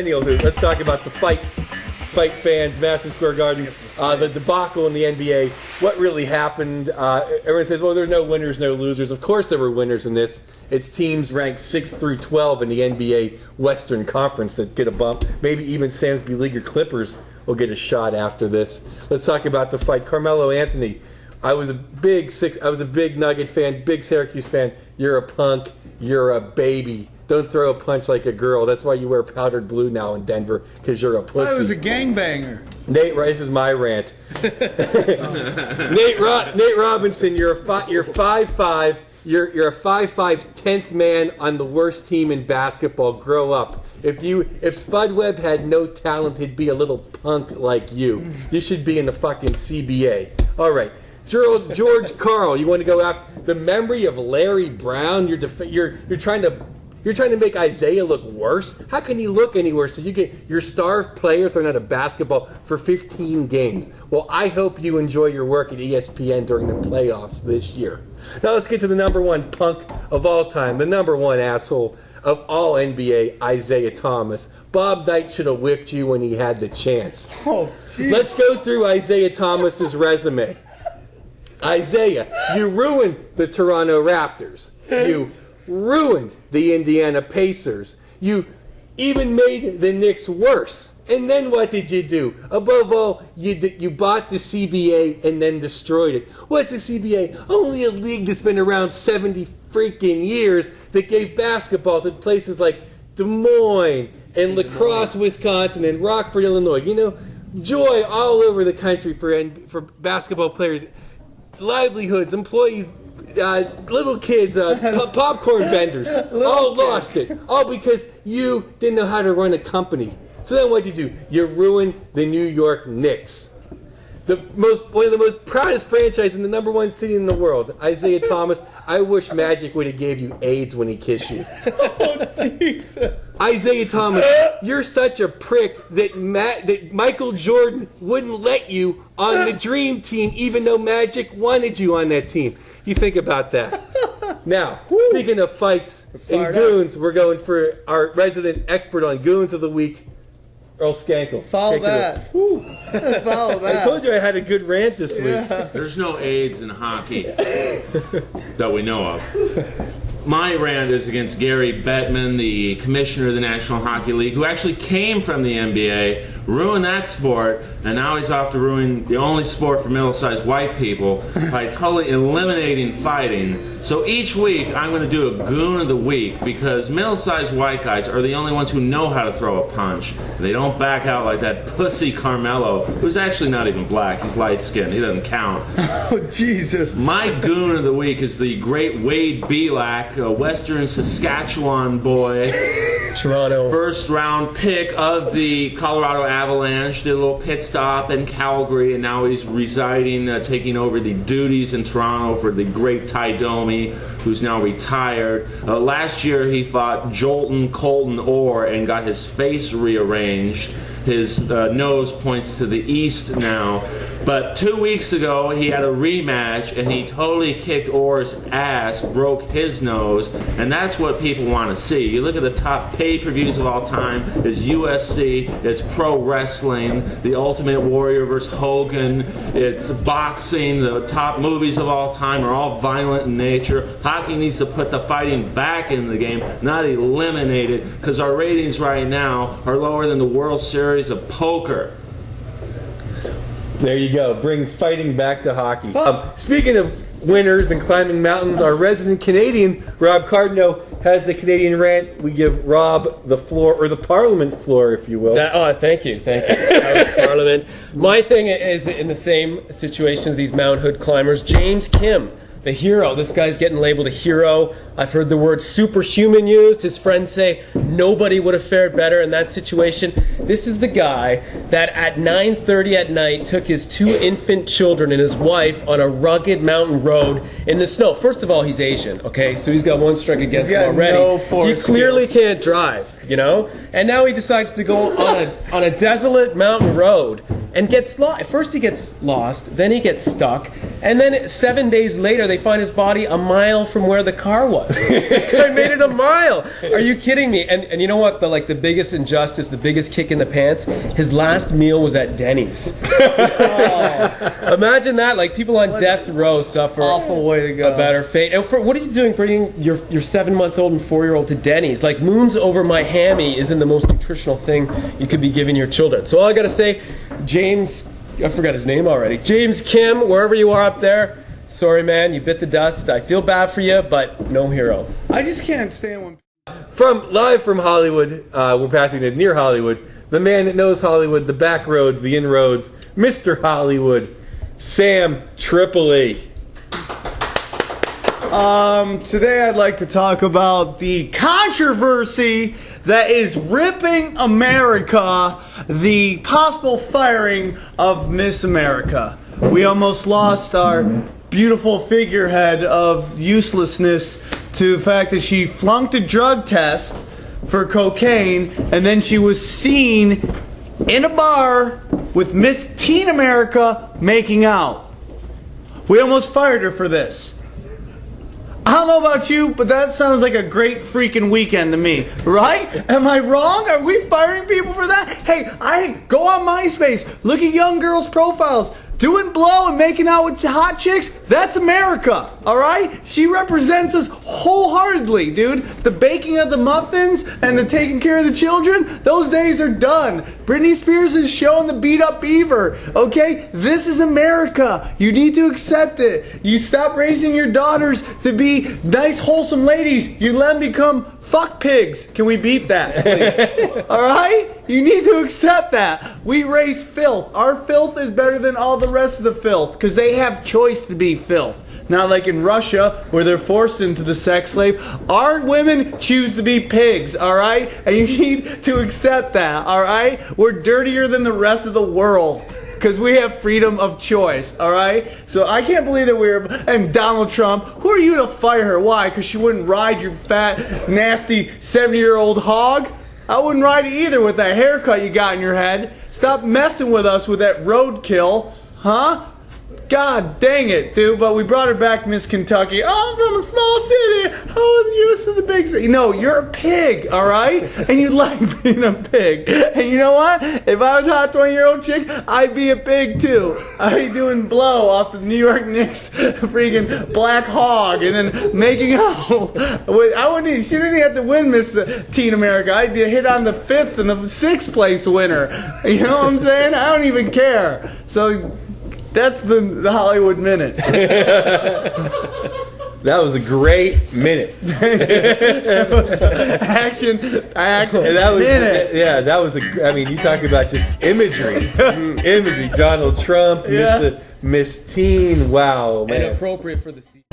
Annual hoop. Let's talk about the fight fans, Madison Square Garden, the debacle in the NBA. What really happened? Everyone says, well, there's no winners, no losers. Of course there were winners in this. It's teams ranked 6 through 12 in the NBA Western Conference that get a bump. Maybe even Sam's beleaguered Clippers will get a shot after this. Let's talk about the fight. Carmelo Anthony. I was a big Nugget fan, big Syracuse fan. You're a punk. You're a baby. Don't throw a punch like a girl. That's why you wear powdered blue now in Denver, because you're a pussy. I was a gangbanger. Nate, this is my rant. Nate Robinson, you're 5'5". You're a 5'5", 10th man on the worst team in basketball. Grow up. If Spud Webb had no talent, he'd be a little punk like you. You should be in the fucking CBA. All right. George Karl, you want to go after the memory of Larry Brown? You're trying to make Isaiah look worse? How can he look any worse? So you get your star player thrown out of basketball for 15 games. Well, I hope you enjoy your work at ESPN during the playoffs this year. Now let's get to the number one punk of all time, the number one asshole of all NBA, Isaiah Thomas. Bob Knight should have whipped you when he had the chance. Oh, geez. Let's go through Isaiah Thomas's resume. Isaiah, you ruined the Toronto Raptors. You ruined the Indiana Pacers. You even made the Knicks worse. And then what did you do? Above all, you bought the CBA and then destroyed it. What's the CBA? Only a league that's been around 70 freaking years that gave basketball to places like Des Moines and La Crosse, Wisconsin and Rockford, Illinois. You know, joy all over the country for basketball players. Livelihoods, employees, little kids, popcorn vendors, all lost it. All because you didn't know how to run a company. So then what did you do? You ruined the New York Knicks. One of the most proudest franchise in the number one city in the world. Isaiah Thomas, I wish Magic would have gave you AIDS when he kissed you. Oh, Jesus. Isaiah Thomas, you're such a prick that Michael Jordan wouldn't let you on the Dream Team, even though Magic wanted you on that team. You think about that. Now, speaking of fights and goons, we're going for our resident expert on Goons of the Week, Earl Skakel. Follow that. Follow that. I told you I had a good rant this week. There's no AIDS in hockey that we know of. My rant is against Gary Bettman, the commissioner of the National Hockey League, who actually came from the NBA, ruined that sport, and now he's off to ruin the only sport for middle-sized white people by totally eliminating fighting. So each week I'm going to do a Goon of the Week, because middle-sized white guys are the only ones who know how to throw a punch. They don't back out like that pussy Carmelo, who's actually not even black. He's light-skinned. He doesn't count. Oh, Jesus. My Goon of the Week is the great Wade Belak, a Western Saskatchewan boy. Toronto. First-round pick of the Colorado Avalanche. Did a little pit stop in Calgary, and now he's residing, taking over the duties in Toronto for the great Ty Domi, who's now retired. Last year he fought Jolton Colton Orr and got his face rearranged. His nose points to the east now. But 2 weeks ago he had a rematch and he totally kicked Orr's ass, broke his nose, and that's what people want to see. You look at the top pay-per-views of all time, it's UFC, it's pro wrestling, The Ultimate Warrior vs. Hogan, it's boxing, the top movies of all time are all violent in nature. Hockey needs to put the fighting back in the game, not eliminate it, because our ratings right now are lower than the World Series of Poker. There you go. Bring fighting back to hockey. Speaking of winners and climbing mountains, our resident Canadian, Rob Cardno, has the Canadian rant. We give Rob the floor, or the Parliament floor, if you will. Thank you. House Parliament. My thing is in the same situation as these Mount Hood climbers. James Kim, the hero. This guy's getting labeled a hero. I've heard the word superhuman used. His friends say nobody would have fared better in that situation. This is the guy that at 9:30 at night took his 2 infant children and his wife on a rugged mountain road in the snow. First of all, he's Asian, okay? So he's got one strike against him already. No he clearly can't drive, you know? And now he decides to go on a desolate mountain road and gets lost. First he gets lost, then he gets stuck, And then 7 days later, they find his body a mile from where the car was. This guy made it a mile. Are you kidding me? And you know what? The biggest injustice, the biggest kick in the pants, his last meal was at Denny's. Oh. Imagine that. Like, people on death row suffer Awful way to go. a better fate. And what are you doing bringing your 7-month-old and 4-year-old to Denny's? Like, moons over my hammy isn't the most nutritional thing you could be giving your children. So all I got to say, James... I forgot his name already. James Kim, wherever you are up there, sorry, man, you bit the dust. I feel bad for you, but no hero. I just can't stand when... Live from Hollywood, we're passing it near Hollywood, the man that knows Hollywood, the back roads, the inroads, Mr. Hollywood, Sam Triploi. Today I'd like to talk about the controversy that is ripping America, the possible firing of Miss America. We almost lost our beautiful figurehead of uselessness to the fact that she flunked a drug test for cocaine, and then she was seen in a bar with Miss Teen America making out. We almost fired her for this. I don't know about you, but that sounds like a great freaking weekend to me, right? Am I wrong? Are we firing people for that? Hey, I go on MySpace, look at young girls' profiles, doing blow and making out with hot chicks. That's America, all right? She represents us wholeheartedly, dude. The baking of the muffins and the taking care of the children, those days are done. Britney Spears is showing the beat up beaver, okay? This is America. You need to accept it. You stop raising your daughters to be nice, wholesome ladies. You let them become fuck pigs. Can we beat that, please? All right? You need to accept that. We raise filth. Our filth is better than all the rest of the filth because they have choice to be filth. Not like in Russia where they're forced into the sex slave. Our women choose to be pigs, all right? And you need to accept that, all right? We're dirtier than the rest of the world because we have freedom of choice, all right? So I can't believe that and Donald Trump, who are you to fire her? Why? Because she wouldn't ride your fat, nasty 70-year-old hog? I wouldn't ride it either with that haircut you got in your head. Stop messing with us with that roadkill, huh? God dang it, dude, but we brought her back, Miss Kentucky. Oh, I'm from a small city. I wasn't used to the big city. No, you're a pig, all right? And you like being a pig. And you know what? If I was a hot 20-year-old chick, I'd be a pig, too. I'd be doing blow off the New York Knicks freaking Black Hog and then making out. She didn't even have to win Miss Teen America. I'd hit on the 5th and the 6th place winner. You know what I'm saying? I don't even care. So... that's the Hollywood Minute. That was a great minute. Action minute. Yeah, that was I mean, you talk about just imagery. Imagery. Donald Trump, yeah. Miss Teen. Wow, man. And appropriate for the season.